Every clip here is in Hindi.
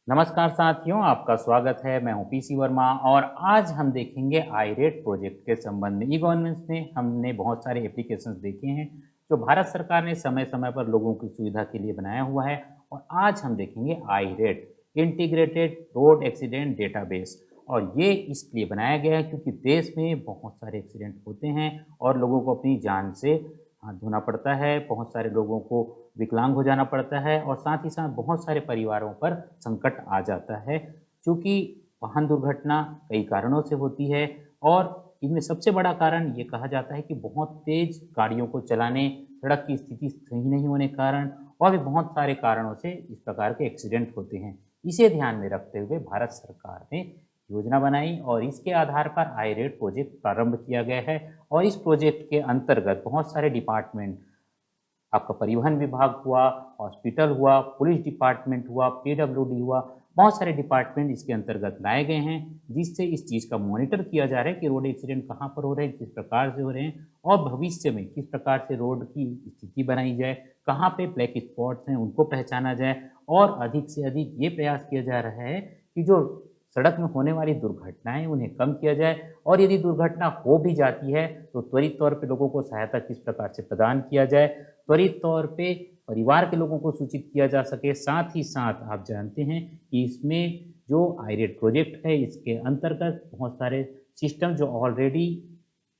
नमस्कार साथियों, आपका स्वागत है। मैं हूं पीसी वर्मा और आज हम देखेंगे आईरेट प्रोजेक्ट के संबंध में। ई गवर्नेंस में हमने बहुत सारे एप्लीकेशंस देखे हैं जो भारत सरकार ने समय समय पर लोगों की सुविधा के लिए बनाया हुआ है। और आज हम देखेंगे आईरेट, इंटीग्रेटेड रोड एक्सीडेंट डेटाबेस। और ये इसलिए बनाया गया है क्योंकि देश में बहुत सारे एक्सीडेंट होते हैं और लोगों को अपनी जान से हाथ धोना पड़ता है। बहुत सारे लोगों को विकलांग हो जाना पड़ता है और साथ ही साथ बहुत सारे परिवारों पर संकट आ जाता है, क्योंकि वाहन दुर्घटना कई कारणों से होती है। और इनमें सबसे बड़ा कारण ये कहा जाता है कि बहुत तेज गाड़ियों को चलाने, सड़क की स्थिति सही नहीं होने के कारण और भी बहुत सारे कारणों से इस प्रकार के एक्सीडेंट होते हैं। इसे ध्यान में रखते हुए भारत सरकार ने योजना बनाई और इसके आधार पर आईरेट प्रोजेक्ट प्रारंभ किया गया है। और इस प्रोजेक्ट के अंतर्गत बहुत सारे डिपार्टमेंट, आपका परिवहन विभाग हुआ, हॉस्पिटल हुआ, पुलिस डिपार्टमेंट हुआ, पीडब्ल्यूडी हुआ, बहुत सारे डिपार्टमेंट इसके अंतर्गत लाए गए हैं, जिससे इस चीज़ का मॉनिटर किया जा रहा है कि रोड एक्सीडेंट कहाँ पर हो रहे हैं, किस प्रकार से हो रहे हैं और भविष्य में किस प्रकार से रोड की स्थिति बनाई जाए, कहाँ पे ब्लैक स्पॉट्स हैं उनको पहचाना जाए। और अधिक से अधिक ये प्रयास किया जा रहा है कि जो सड़क में होने वाली दुर्घटनाएं उन्हें कम किया जाए। और यदि दुर्घटना हो भी जाती है तो त्वरित तौर पे लोगों को सहायता किस प्रकार से प्रदान किया जाए, त्वरित तौर पे परिवार के लोगों को सूचित किया जा सके। साथ ही साथ आप जानते हैं कि इसमें जो आईरेट प्रोजेक्ट है इसके अंतर्गत बहुत सारे सिस्टम जो ऑलरेडी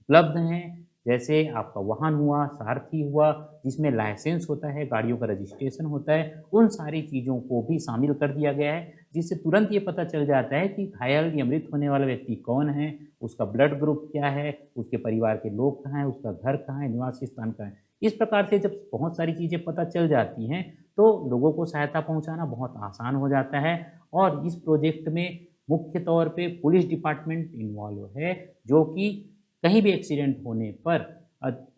उपलब्ध हैं, जैसे आपका वाहन हुआ, सारथी हुआ, जिसमें लाइसेंस होता है, गाड़ियों का रजिस्ट्रेशन होता है, उन सारी चीज़ों को भी शामिल कर दिया गया है, जिससे तुरंत ये पता चल जाता है कि घायल या मृत होने वाला व्यक्ति कौन है, उसका ब्लड ग्रुप क्या है, उसके परिवार के लोग कहाँ हैं, उसका घर कहाँ है, निवास स्थान कहाँ है। इस प्रकार से जब बहुत सारी चीज़ें पता चल जाती हैं, तो लोगों को सहायता पहुँचाना बहुत आसान हो जाता है। और इस प्रोजेक्ट में मुख्य तौर पे पुलिस डिपार्टमेंट इन्वॉल्व है, जो कि कहीं भी एक्सीडेंट होने पर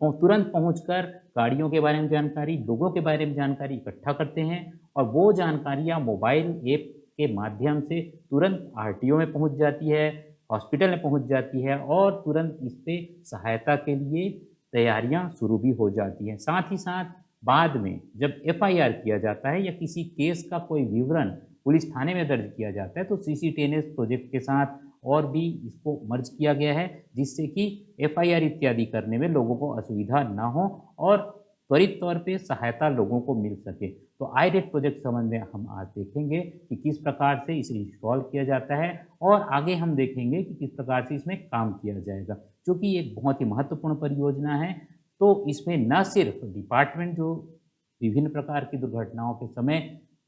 तुरंत पहुंचकर गाड़ियों के बारे में जानकारी, लोगों के बारे में जानकारी इकट्ठा करते हैं और वो जानकारियाँ मोबाइल ऐप के माध्यम से तुरंत आरटीओ में पहुंच जाती है, हॉस्पिटल में पहुंच जाती है और तुरंत इस पे सहायता के लिए तैयारियां शुरू भी हो जाती हैं। साथ ही साथ बाद में जब एफआईआर किया जाता है या किसी केस का कोई विवरण पुलिस थाने में दर्ज किया जाता है, तो सीसीटीएनएस प्रोजेक्ट के साथ और भी इसको मर्ज किया गया है, जिससे कि एफआईआर इत्यादि करने में लोगों को असुविधा ना हो और त्वरित तौर पे सहायता लोगों को मिल सके। तो आईरेट प्रोजेक्ट संबंध में हम आज देखेंगे कि किस प्रकार से इसे इंस्टॉल किया जाता है और आगे हम देखेंगे कि किस प्रकार से इसमें काम किया जाएगा। चूँकि ये एक बहुत ही महत्वपूर्ण परियोजना है, तो इसमें न सिर्फ डिपार्टमेंट जो विभिन्न प्रकार की दुर्घटनाओं के समय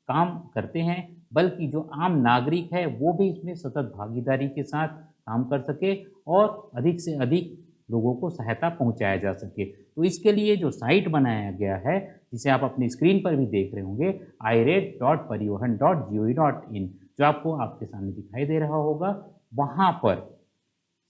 काम करते हैं, बल्कि जो आम नागरिक है वो भी इसमें सतत भागीदारी के साथ काम कर सके और अधिक से अधिक लोगों को सहायता पहुंचाया जा सके। तो इसके लिए जो साइट बनाया गया है, जिसे आप अपनी स्क्रीन पर भी देख रहे होंगे, iret.parivahan.gov.in, जो आपको आपके सामने दिखाई दे रहा होगा, वहाँ पर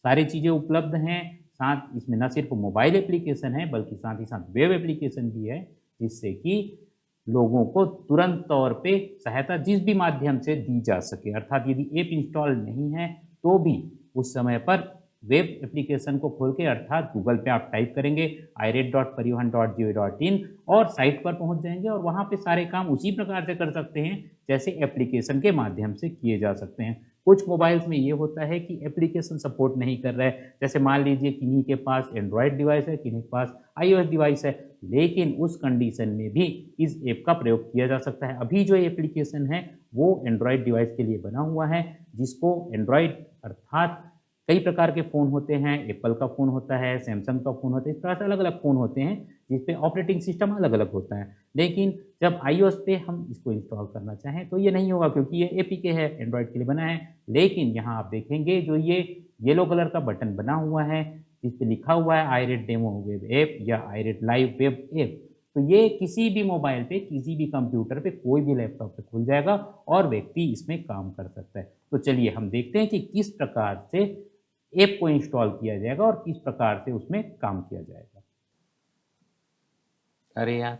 सारी चीज़ें उपलब्ध हैं। साथ इसमें न सिर्फ मोबाइल एप्लीकेशन है बल्कि साथ ही साथ वेब एप्लीकेशन भी है, जिससे कि लोगों को तुरंत तौर पे सहायता जिस भी माध्यम से दी जा सके। अर्थात यदि ऐप इंस्टॉल नहीं है तो भी उस समय पर वेब एप्लीकेशन को खोल के, अर्थात गूगल पे आप टाइप करेंगे iret.parivahan.gov.in और साइट पर पहुंच जाएंगे और वहां पे सारे काम उसी प्रकार से कर सकते हैं जैसे एप्लीकेशन के माध्यम से किए जा सकते हैं। कुछ मोबाइल्स में ये होता है कि एप्लीकेशन सपोर्ट नहीं कर रहा है, जैसे मान लीजिए किन्हीं के पास एंड्रॉयड डिवाइस है, किन्हीं के पास आईओएस डिवाइस है, लेकिन उस कंडीशन में भी इस ऐप का प्रयोग किया जा सकता है। अभी जो एप्लीकेशन है वो एंड्रॉयड डिवाइस के लिए बना हुआ है, जिसको एंड्रॉयड अर्थात कई प्रकार के फ़ोन होते हैं, एप्पल का फ़ोन होता है, सैमसंग का फ़ोन होता है, इस प्रकार से अलग-अलग फ़ोन होते हैं, जिस पे ऑपरेटिंग सिस्टम अलग-अलग होता है। लेकिन जब आईओएस पे हम इसको इंस्टॉल करना चाहें तो ये नहीं होगा, क्योंकि ये एपीके है, एंड्रॉयड के लिए बना है। लेकिन यहाँ आप देखेंगे जो ये येलो कलर का बटन बना हुआ है, जिस पे लिखा हुआ है आईरेट डेमो वेब ऐप या आईरेट लाइव वेब ऐप, तो ये किसी भी मोबाइल पे, किसी भी कंप्यूटर पे, कोई भी लैपटॉप पे खुल जाएगा और व्यक्ति इसमें काम कर सकता है। तो चलिए हम देखते हैं कि किस प्रकार से ऐप को इंस्टॉल किया जाएगा और किस प्रकार से उसमें काम किया जाएगा। अरे यार!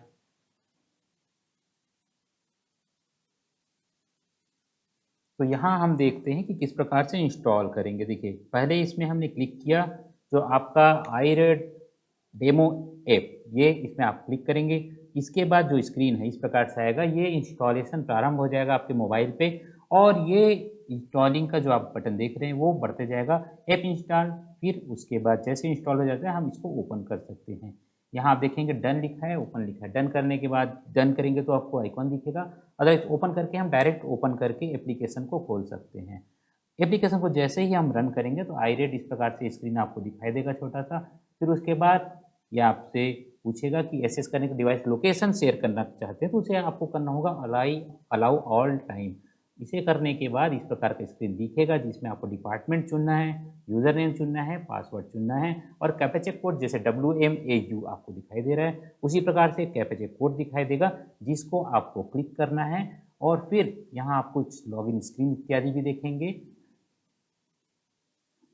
तो यहाँ हम देखते हैं कि किस प्रकार से इंस्टॉल करेंगे। देखिए, पहले इसमें हमने क्लिक किया, जो आपका आईरेट डेमो ऐप, ये इसमें आप क्लिक करेंगे। इसके बाद जो स्क्रीन है इस प्रकार से आएगा, ये इंस्टॉलेशन प्रारंभ हो जाएगा आपके मोबाइल पे और ये इंस्टॉलिंग का जो आप बटन देख रहे हैं वो बढ़ते जाएगा, ऐप इंस्टॉल। फिर उसके बाद जैसे इंस्टॉल हो जाता है हम इसको ओपन कर सकते हैं। यहाँ आप देखेंगे डन लिखा है, ओपन लिखा है। डन करने के बाद डन करेंगे तो आपको आइकॉन दिखेगा, अदरवाइज़ ओपन करके हम डायरेक्ट ओपन करके एप्लीकेशन को खोल सकते हैं। एप्लीकेशन को जैसे ही हम रन करेंगे तो आईरेट इस प्रकार से स्क्रीन आपको दिखाई देगा छोटा-सा। फिर उसके बाद ये आपसे पूछेगा कि एक्सेस करने का डिवाइस लोकेशन शेयर करना चाहते हैं तो उसे आपको करना होगा अलाउ ऑल टाइम। इसे करने के बाद इस प्रकार का स्क्रीन दिखेगा जिसमें आपको डिपार्टमेंट चुनना है, यूज़र नेम चुनना है, पासवर्ड चुनना है और कैप्चा कोड जैसे WMAU आपको दिखाई दे रहा है, उसी प्रकार से कैप्चा कोड दिखाई देगा जिसको आपको क्लिक करना है और फिर यहाँ आप कुछ लॉगिन स्क्रीन इत्यादि भी देखेंगे।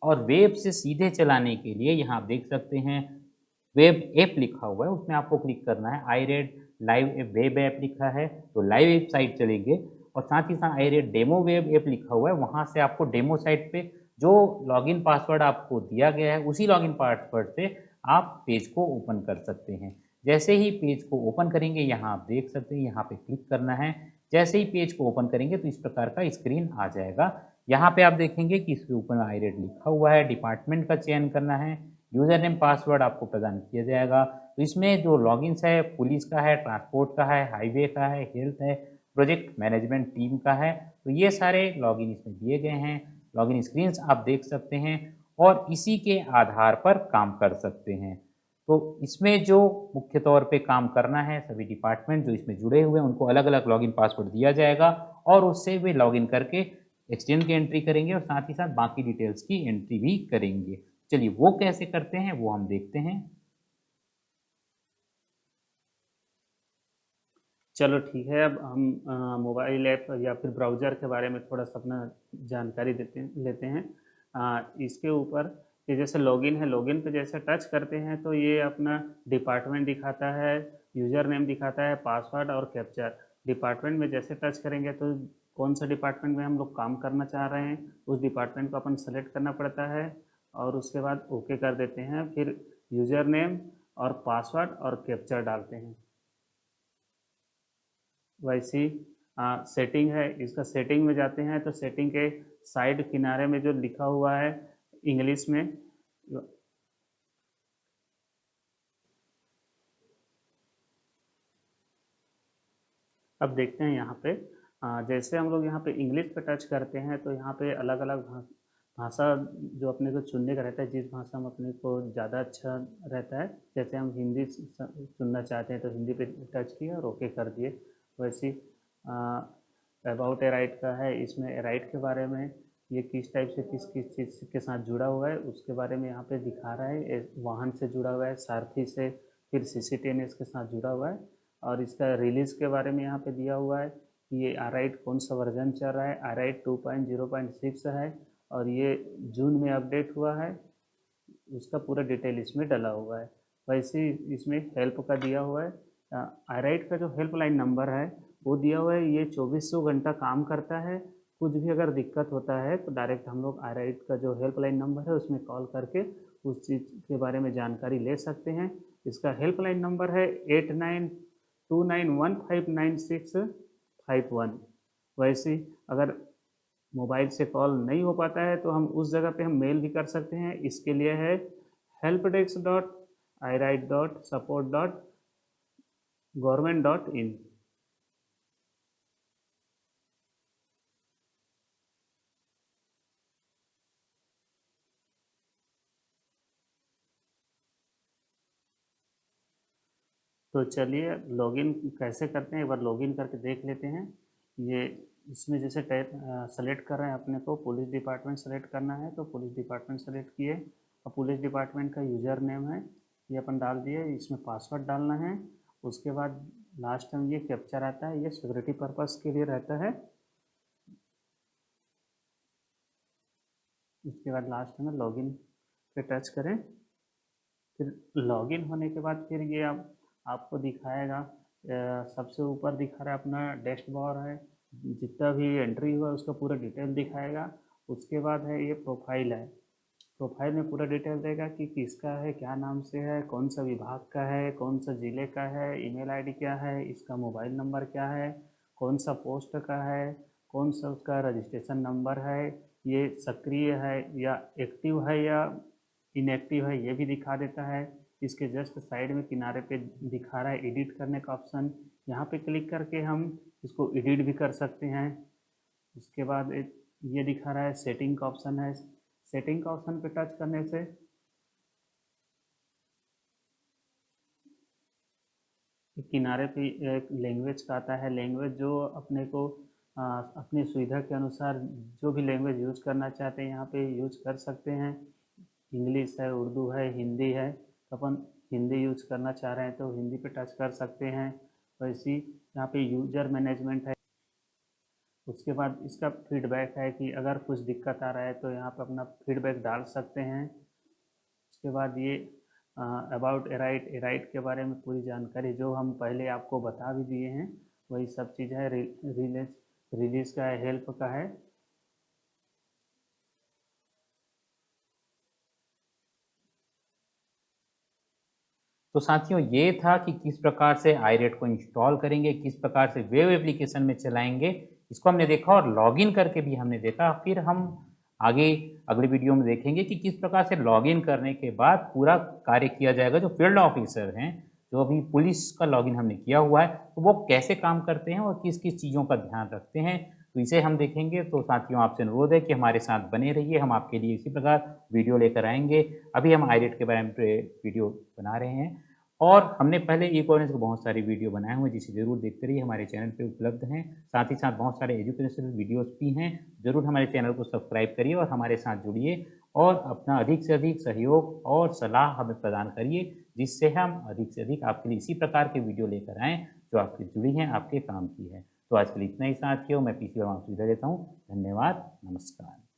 और वेब से सीधे चलाने के लिए यहाँ आप देख सकते हैं वेब ऐप लिखा हुआ है, उसमें आपको क्लिक करना है। आईरेट लाइव वेब ऐप लिखा है, तो लाइव ऐप साइट चलेंगे और साथ ही साथ आईरेट डेमो वेब ऐप लिखा हुआ है, वहाँ से आपको डेमो साइट पे जो लॉगिन पासवर्ड आपको दिया गया है, उसी लॉगिन पासवर्ड से आप पेज को ओपन कर सकते हैं। जैसे ही पेज को ओपन करेंगे, यहाँ आप देख सकते हैं, यहाँ पे क्लिक करना है। जैसे ही पेज को ओपन करेंगे, तो इस प्रकार का स्क्रीन आ जाएगा। यहाँ पे आप देखेंगे कि इसके ऊपर आईरेट लिखा हुआ है, डिपार्टमेंट का चयन करना है, यूज़र नेम पासवर्ड आपको प्रदान किया जाएगा। तो इसमें जो लॉगिन्स है पुलिस का है, ट्रांसपोर्ट का है, हाईवे का है, हेल्थ है, प्रोजेक्ट मैनेजमेंट टीम का है। तो ये सारे लॉगिन इसमें दिए गए हैं। लॉगिन स्क्रीन्स आप देख सकते हैं और इसी के आधार पर काम कर सकते हैं। तो इसमें जो मुख्य तौर पे काम करना है, सभी डिपार्टमेंट जो इसमें जुड़े हुए हैं उनको अलग-अलग लॉगिन पासवर्ड दिया जाएगा और उससे वे लॉगिन करके एक्सचेंज की एंट्री करेंगे और साथ ही साथ बाकी डिटेल्स की एंट्री भी करेंगे। चलिए वो कैसे करते हैं वो हम देखते हैं। चलो ठीक है। अब हम मोबाइल ऐप या फिर ब्राउज़र के बारे में थोड़ा सा अपना जानकारी लेते हैं। इसके ऊपर ये जैसे लॉगिन है, लॉगिन पे जैसे टच करते हैं तो ये अपना डिपार्टमेंट दिखाता है, यूज़र नेम दिखाता है, पासवर्ड और कैप्चर। डिपार्टमेंट में जैसे टच करेंगे तो कौन सा डिपार्टमेंट में हम लोग काम करना चाह रहे हैं उस डिपार्टमेंट को अपन सेलेक्ट करना पड़ता है और उसके बाद ओके कर देते हैं। फिर यूज़र नेम और पासवर्ड और कैप्चर डालते हैं। वैसी सेटिंग है, इसका सेटिंग में जाते हैं तो सेटिंग के साइड किनारे में जो लिखा हुआ है इंग्लिश में, अब देखते हैं यहाँ पे। जैसे हम लोग यहाँ पे इंग्लिश पे टच करते हैं तो यहाँ पे अलग अलग भाषा जो अपने को चुनने का रहता है, जिस भाषा में अपने को ज़्यादा अच्छा रहता है। जैसे हम हिंदी चुनना चाहते हैं तो हिंदी पे टच किया और ओके कर दिए। वैसे अबाउट ए राइट का है, इसमें ए राइट के बारे में ये किस टाइप से किस किस चीज़ के साथ जुड़ा हुआ है उसके बारे में यहाँ पे दिखा रहा है। वाहन से जुड़ा हुआ है, सारथी से, फिर CCTNS के साथ जुड़ा हुआ है और इसका रिलीज़ के बारे में यहाँ पे दिया हुआ है कि ये आर कौन सा वर्जन चल रहा है। आर 2.0.6 है और ये जून में अपडेट हुआ है। उसका पूरा डिटेल इसमें डला हुआ है। वैसे इसमें हेल्प का दिया हुआ है। आईराइट का जो हेल्पलाइन नंबर है वो दिया हुआ है, ये 2400 घंटा काम करता है। कुछ भी अगर दिक्कत होता है तो डायरेक्ट हम लोग आईराइट का जो हेल्पलाइन नंबर है उसमें कॉल करके उस चीज़ के बारे में जानकारी ले सकते हैं। इसका हेल्पलाइन नंबर है 8929159651। वैसे अगर मोबाइल से कॉल नहीं हो पाता है तो हम उस जगह पे हम मेल भी कर सकते हैं। इसके लिए है helpdesk.iwrite.support.government.in। तो चलिए लॉगिन कैसे करते हैं एक बार लॉगिन करके देख लेते हैं। ये इसमें जैसे सेलेक्ट कर रहे हैं, अपने को पुलिस डिपार्टमेंट सेलेक्ट करना है तो पुलिस डिपार्टमेंट सेलेक्ट किए और पुलिस डिपार्टमेंट का यूज़र नेम है ये अपन डाल दिए। इसमें पासवर्ड डालना है। उसके बाद लास्ट में ये कैप्चर आता है, ये सिक्योरिटी पर्पस के लिए रहता है। उसके बाद लास्ट में लॉगिन पे टच करें। फिर लॉगिन होने के बाद फिर ये आपको दिखाएगा। सबसे ऊपर दिखा रहा है अपना डैशबोर्ड है, जितना भी एंट्री हुआ उसका पूरा डिटेल दिखाएगा। उसके बाद है ये प्रोफाइल है। प्रोफाइल में पूरा डिटेल देगा कि किसका है, क्या नाम से है, कौन सा विभाग का है, कौन सा ज़िले का है, ईमेल आईडी क्या है, इसका मोबाइल नंबर क्या है, कौन सा पोस्ट का है, कौन सा उसका रजिस्ट्रेशन नंबर है, ये सक्रिय है या एक्टिव है या इनएक्टिव है, ये भी दिखा देता है। इसके जस्ट साइड में किनारे पे दिखा रहा है एडिट करने का ऑप्शन, यहाँ पे क्लिक करके हम इसको एडिट भी कर सकते हैं। उसके बाद ये दिखा रहा है सेटिंग का ऑप्शन है, सेटिंग का ऑप्शन पे टच करने से किनारे पे एक लैंग्वेज का आता है, लैंग्वेज जो अपने को अपनी सुविधा के अनुसार जो भी लैंग्वेज यूज करना चाहते हैं यहाँ पे यूज कर सकते हैं। इंग्लिश है, उर्दू है, हिंदी है, तो अपन हिंदी यूज करना चाह रहे हैं तो हिंदी पे टच कर सकते हैं। वैसे यहाँ पे यूजर मैनेजमेंट है। उसके बाद इसका फीडबैक है कि अगर कुछ दिक्कत आ रहा है तो यहाँ पे अपना फीडबैक डाल सकते हैं। उसके बाद ये अबाउट एराइट के बारे में पूरी जानकारी जो हम पहले आपको बता भी दिए हैं वही सब चीज़ है। रिलीज का है, हेल्प का है। तो साथियों ये था कि किस प्रकार से iRate को इंस्टॉल करेंगे, किस प्रकार से वेब एप्लीकेशन में चलाएंगे, इसको हमने देखा और लॉगिन करके भी हमने देखा। फिर हम आगे अगली वीडियो में देखेंगे कि किस प्रकार से लॉगिन करने के बाद पूरा कार्य किया जाएगा। जो फील्ड ऑफिसर हैं, जो अभी पुलिस का लॉगिन हमने किया हुआ है, तो वो कैसे काम करते हैं और किस किस चीज़ों का ध्यान रखते हैं, तो इसे हम देखेंगे। तो साथियों आपसे अनुरोध है कि हमारे साथ बने रहिए, हम आपके लिए इसी प्रकार वीडियो लेकर आएंगे। अभी हम iRate के बारे में वीडियो बना रहे हैं और हमने पहले ई गवर्नेंस के बहुत सारी वीडियो बनाए हुए हैं, जिसे ज़रूर देखते रहिए, हमारे चैनल पे उपलब्ध हैं। साथ ही साथ बहुत सारे एजुकेशनल वीडियोस भी हैं। ज़रूर हमारे चैनल को सब्सक्राइब करिए और हमारे साथ जुड़िए और अपना अधिक से अधिक सहयोग और सलाह हमें प्रदान करिए, जिससे हम अधिक से अधिक आपके लिए इसी प्रकार के वीडियो लेकर आएँ जो आपसे जुड़ी हैं, आपके काम की है। तो आज के लिए इतना ही साथियों, मैं पीसी वर्मा आपसे विदा लेता हूँ। धन्यवाद, नमस्कार।